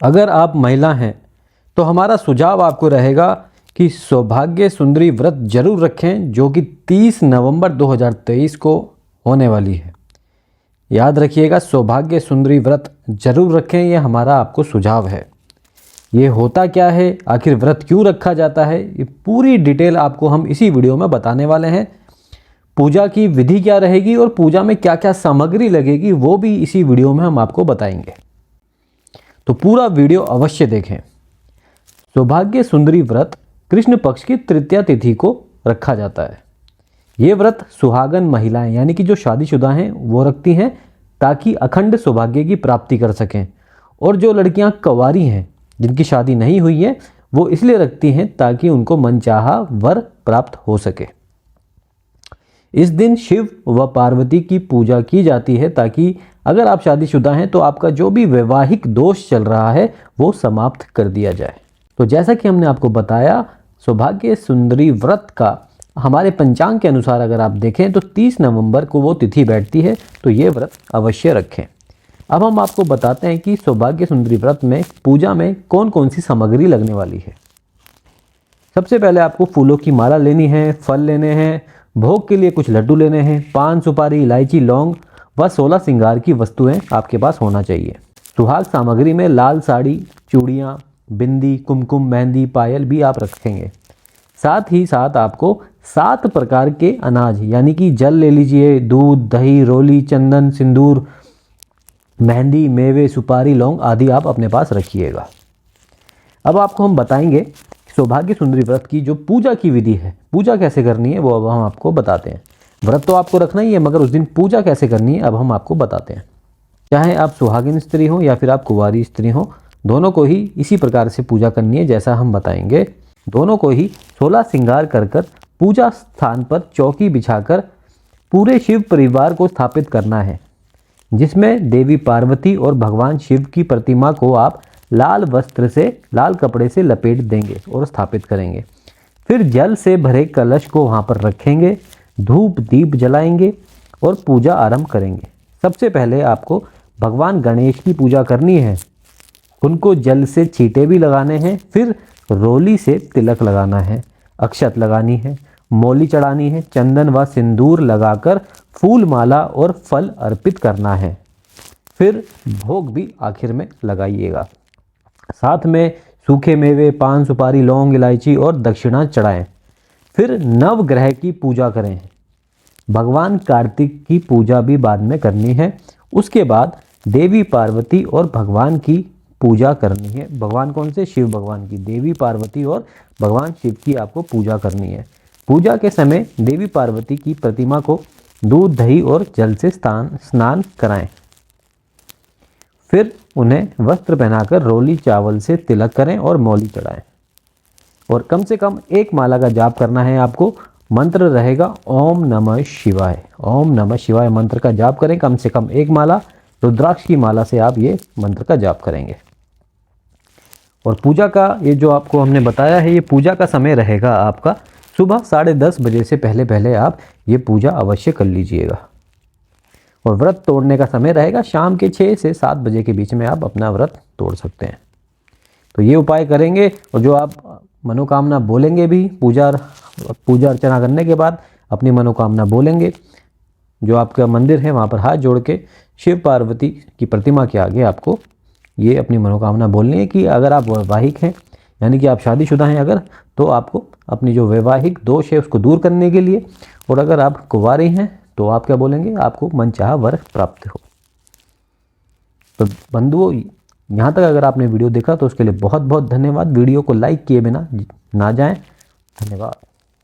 अगर आप महिला हैं तो हमारा सुझाव आपको रहेगा कि सौभाग्य सुंदरी व्रत जरूर रखें, जो कि 30 नवंबर 2023 को होने वाली है। याद रखिएगा, सौभाग्य सुंदरी व्रत जरूर रखें, ये हमारा आपको सुझाव है। ये होता क्या है, आखिर व्रत क्यों रखा जाता है, ये पूरी डिटेल आपको हम इसी वीडियो में बताने वाले हैं। पूजा की विधि क्या रहेगी और पूजा में क्या क्या सामग्री लगेगी वो भी इसी वीडियो में हम आपको बताएंगे, तो पूरा वीडियो अवश्य देखें। सौभाग्य सुंदरी व्रत कृष्ण पक्ष की तृतीया तिथि को रखा जाता है। ये व्रत सुहागन महिलाएं यानी कि जो शादीशुदा हैं वो रखती हैं, ताकि अखंड सौभाग्य की प्राप्ति कर सकें। और जो लड़कियां कंवारी हैं, जिनकी शादी नहीं हुई है, वो इसलिए रखती हैं ताकि उनको मनचाहा वर प्राप्त हो सके। इस दिन शिव व पार्वती की पूजा की जाती है, ताकि अगर आप शादीशुदा हैं तो आपका जो भी वैवाहिक दोष चल रहा है वो समाप्त कर दिया जाए। तो जैसा कि हमने आपको बताया, सौभाग्य सुंदरी व्रत का हमारे पंचांग के अनुसार अगर आप देखें तो 30 नवंबर को वो तिथि बैठती है, तो ये व्रत अवश्य रखें। अब हम आपको बताते हैं कि सौभाग्य सुंदरी व्रत में पूजा में कौन कौन सी सामग्री लगने वाली है। सबसे पहले आपको फूलों की माला लेनी है, फल लेने हैं, भोग के लिए कुछ लड्डू लेने हैं, पान, सुपारी, इलायची, लौंग व 16 श्रृंगार की वस्तुएं आपके पास होना चाहिए। सुहाग सामग्री में लाल साड़ी, चूड़ियाँ, बिंदी, कुमकुम, मेहंदी, पायल भी आप रखेंगे। साथ ही साथ आपको 7 प्रकार के अनाज यानी कि जल ले लीजिए, दूध, दही, रोली, चंदन, सिंदूर, मेहंदी, मेवे, सुपारी, लौंग आदि आप अपने पास रखिएगा। अब आपको हम बताएंगे सौभाग्य सुंदरी व्रत की जो पूजा की विधि है, पूजा कैसे करनी है वो अब हम आपको बताते हैं। व्रत तो आपको रखना ही है, मगर उस दिन पूजा कैसे करनी है अब हम आपको बताते हैं। चाहे आप सुहागिन स्त्री हो या फिर आप कुंवारी स्त्री हो, दोनों को ही इसी प्रकार से पूजा करनी है जैसा हम बताएंगे। दोनों को ही 16 श्रृंगार कर पूजा स्थान पर चौकी बिछाकर पूरे शिव परिवार को स्थापित करना है, जिसमें देवी पार्वती और भगवान शिव की प्रतिमा को आप लाल वस्त्र से, लाल कपड़े से लपेट देंगे और स्थापित करेंगे। फिर जल से भरे कलश को वहाँ पर रखेंगे, धूप दीप जलाएंगे और पूजा आरंभ करेंगे। सबसे पहले आपको भगवान गणेश की पूजा करनी है। उनको जल से छींटे भी लगाने हैं, फिर रोली से तिलक लगाना है, अक्षत लगानी है, मौली चढ़ानी है, चंदन व सिंदूर लगाकर फूल माला और फल अर्पित करना है। फिर भोग भी आखिर में लगाइएगा। साथ में सूखे मेवे, पान, सुपारी, लौंग, इलायची और दक्षिणा चढ़ाएं। फिर नवग्रह की पूजा करें। भगवान कार्तिक की पूजा भी बाद में करनी है। उसके बाद देवी पार्वती और भगवान की पूजा करनी है। भगवान कौन से? शिव भगवान की। देवी पार्वती और भगवान शिव की आपको पूजा करनी है। पूजा के समय देवी पार्वती की प्रतिमा को दूध, दही और जल से स्नान कराएं। फिर उन्हें वस्त्र पहनाकर रोली चावल से तिलक करें और मौली चढ़ाएं। और कम से कम 1 माला का जाप करना है आपको। मंत्र रहेगा ओम नमः शिवाय। ओम नमः शिवाय मंत्र का जाप करें, कम से कम 1 माला। रुद्राक्ष की माला से आप ये मंत्र का जाप करेंगे। और पूजा का ये जो आपको हमने बताया है, ये पूजा का समय रहेगा आपका सुबह 10:30 बजे से पहले पहले आप ये पूजा अवश्य कर लीजिएगा। और व्रत तोड़ने का समय रहेगा शाम के 6 से 7 बजे के बीच में आप अपना व्रत तोड़ सकते हैं। तो ये उपाय करेंगे और जो आप मनोकामना बोलेंगे भी पूजा अर्चना करने के बाद अपनी मनोकामना बोलेंगे, जो आपका मंदिर है वहाँ पर हाथ जोड़ के शिव पार्वती की प्रतिमा के आगे आपको ये अपनी मनोकामना बोलनी है कि अगर आप वैवाहिक हैं यानी कि आप शादीशुदा हैं अगर, तो आपको अपनी जो वैवाहिक दोष है उसको दूर करने के लिए, और अगर आप कुंवारी हैं तो आप क्या बोलेंगे, आपको मनचाहा वर प्राप्त हो। तो बंधुओं, यहाँ तक अगर आपने वीडियो देखा तो उसके लिए बहुत बहुत धन्यवाद। वीडियो को लाइक किए बिना ना जाएं। धन्यवाद।